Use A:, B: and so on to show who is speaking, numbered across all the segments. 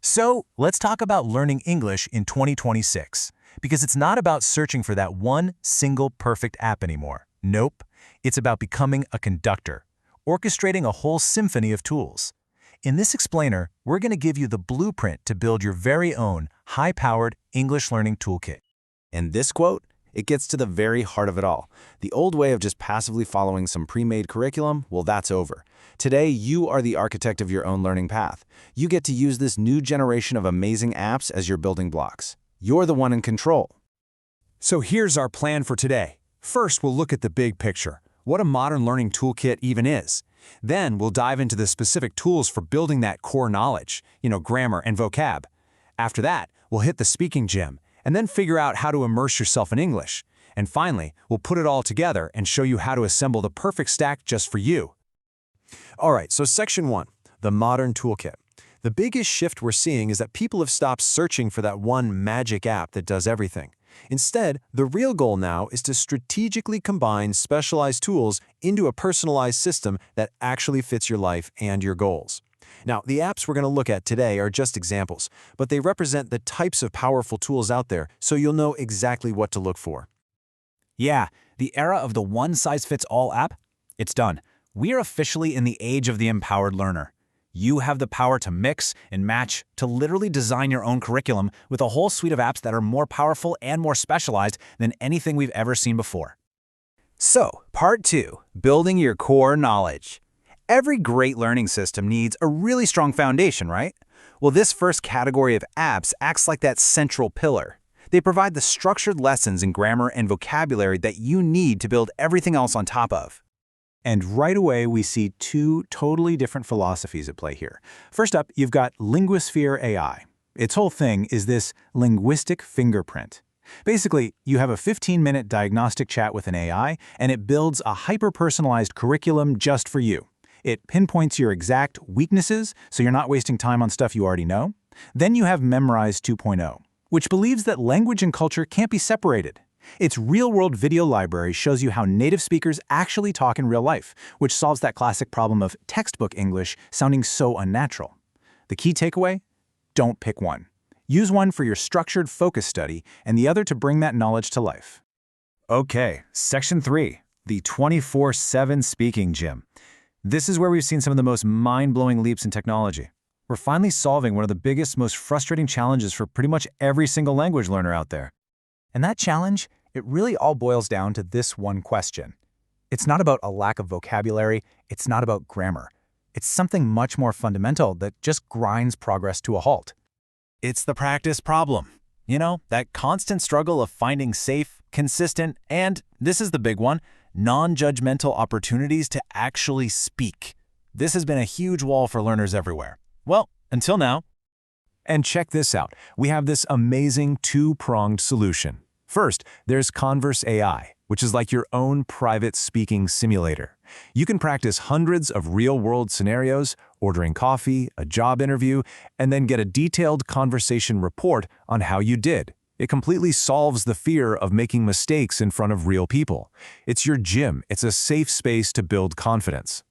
A: So, let's talk about learning English in 2026, because it's not about searching for that one single perfect app anymore. Nope, it's about becoming a conductor, orchestrating a whole symphony of tools. In this explainer, we're going to give you the blueprint to build your very own high-powered English learning toolkit.
B: And this quote, it gets to the very heart of it all. The old way of just passively following some pre-made curriculum, well, that's over. Today, you are the architect of your own learning path. You get to use this new generation of amazing apps as your building blocks. You're the one in control.
C: So here's our plan for today. First, we'll look at the big picture, what a modern learning toolkit even is. Then we'll dive into the specific tools for building that core knowledge, grammar and vocab. After that, we'll hit the speaking gym, and then figure out how to immerse yourself in English. And finally, we'll put it all together and show you how to assemble the perfect stack just for you. All right, so section 1, the modern toolkit. The biggest shift we're seeing is that people have stopped searching for that one magic app that does everything. Instead, the real goal now is to strategically combine specialized tools into a personalized system that actually fits your life and your goals. Now, the apps we're going to look at today are just examples, but they represent the types of powerful tools out there, so you'll know exactly what to look for.
D: Yeah, the era of the one-size-fits-all app, it's done. We're officially in the age of the empowered learner. You have the power to mix and match, to literally design your own curriculum with a whole suite of apps that are more powerful and more specialized than anything we've ever seen before. So, part 2, building your core knowledge. Every great learning system needs a really strong foundation, right? Well, this first category of apps acts like that central pillar. They provide the structured lessons in grammar and vocabulary that you need to build everything else on top of. And right away, we see two totally different philosophies at play here. First up, you've got Linguisphere AI. Its whole thing is this linguistic fingerprint. Basically, you have a 15-minute diagnostic chat with an AI, and it builds a hyper-personalized curriculum just for you. It pinpoints your exact weaknesses, so you're not wasting time on stuff you already know. Then you have Memrise 2.0, which believes that language and culture can't be separated. Its real-world video library shows you how native speakers actually talk in real life, which solves that classic problem of textbook English sounding so unnatural. The key takeaway? Don't pick one. Use one for your structured focus study and the other to bring that knowledge to life. Okay, section 3, the 24/7 speaking gym. This is where we've seen some of the most mind-blowing leaps in technology. We're finally solving one of the biggest, most frustrating challenges for pretty much every single language learner out there. And that challenge, it really all boils down to this one question. It's not about a lack of vocabulary, it's not about grammar. It's something much more fundamental that just grinds progress to a halt. It's the practice problem. That constant struggle of finding safe, consistent, and, this is the big one, non-judgmental opportunities to actually speak. This has been a huge wall for learners everywhere. Well, until now. And check this out. We have this amazing two-pronged solution. First, there's Converse AI, which is like your own private speaking simulator. You can practice hundreds of real-world scenarios, ordering coffee, a job interview, and then get a detailed conversation report on how you did. It completely solves the fear of making mistakes in front of real people. It's your gym. It's a safe space to build confidence.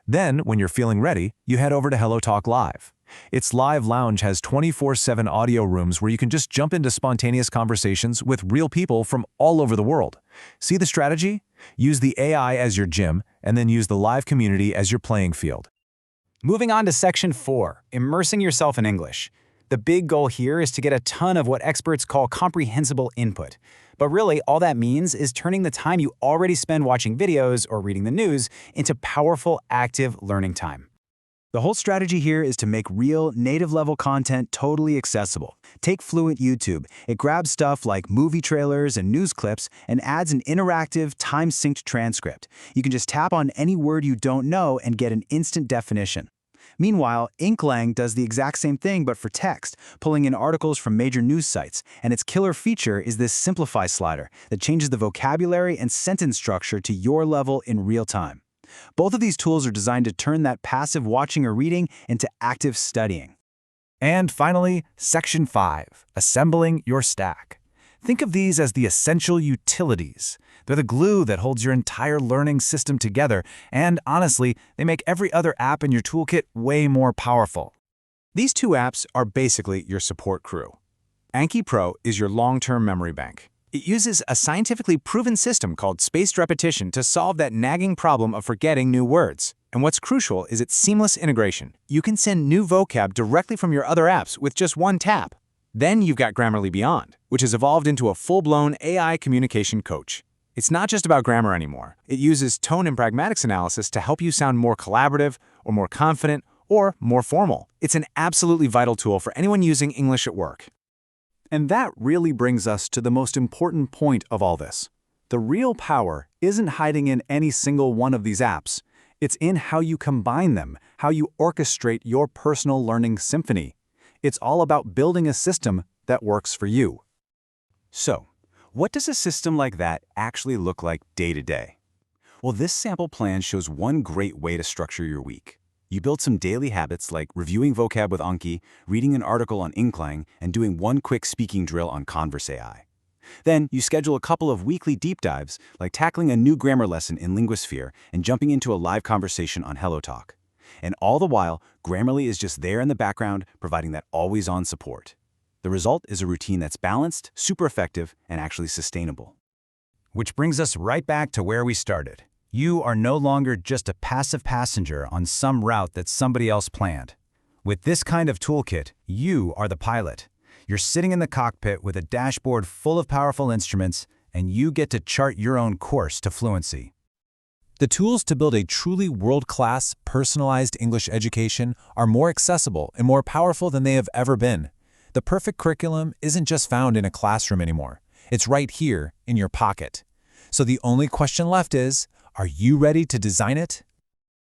D: Then, when you're feeling ready, you head over to HelloTalk Live. Its live lounge has 24/7 audio rooms where you can just jump into spontaneous conversations with real people from all over the world. See the strategy? Use the AI as your gym, and then use the live community as your playing field. Moving on to section 4, immersing yourself in English. The big goal here is to get a ton of what experts call comprehensible input. But really, all that means is turning the time you already spend watching videos or reading the news into powerful, active learning time. The whole strategy here is to make real, native-level content totally accessible. Take Fluent YouTube. It grabs stuff like movie trailers and news clips and adds an interactive, time-synced transcript. You can just tap on any word you don't know and get an instant definition. Meanwhile, Inklang does the exact same thing but for text, pulling in articles from major news sites, and its killer feature is this Simplify slider that changes the vocabulary and sentence structure to your level in real time. Both of these tools are designed to turn that passive watching or reading into active studying.
A: And finally, section 5, assembling your stack. Think of these as the essential utilities. They're the glue that holds your entire learning system together, and honestly, they make every other app in your toolkit way more powerful.
C: These two apps are basically your support crew. Anki Pro is your long-term memory bank. It uses a scientifically proven system called spaced repetition to solve that nagging problem of forgetting new words. And what's crucial is its seamless integration. You can send new vocab directly from your other apps with just one tap. Then you've got Grammarly Beyond, which has evolved into a full-blown AI communication coach. It's not just about grammar anymore. It uses tone and pragmatics analysis to help you sound more collaborative or more confident or more formal. It's an absolutely vital tool for anyone using English at work.
B: And that really brings us to the most important point of all this. The real power isn't hiding in any single one of these apps. It's in how you combine them, how you orchestrate your personal learning symphony. It's all about building a system that works for you.
C: So, what does a system like that actually look like day to day? Well, this sample plan shows one great way to structure your week. You build some daily habits like reviewing vocab with Anki, reading an article on Inklang, and doing one quick speaking drill on Converse AI. Then you schedule a couple of weekly deep dives, like tackling a new grammar lesson in Linguisphere and jumping into a live conversation on HelloTalk. And all the while, Grammarly is just there in the background, providing that always-on support. The result is a routine that's balanced, super effective, and actually sustainable.
D: Which brings us right back to where we started. You are no longer just a passive passenger on some route that somebody else planned. With this kind of toolkit, you are the pilot. You're sitting in the cockpit with a dashboard full of powerful instruments, and you get to chart your own course to fluency.
A: The tools to build a truly world-class, personalized English education are more accessible and more powerful than they have ever been. The perfect curriculum isn't just found in a classroom anymore. It's right here in your pocket. So the only question left is, are you ready to design it?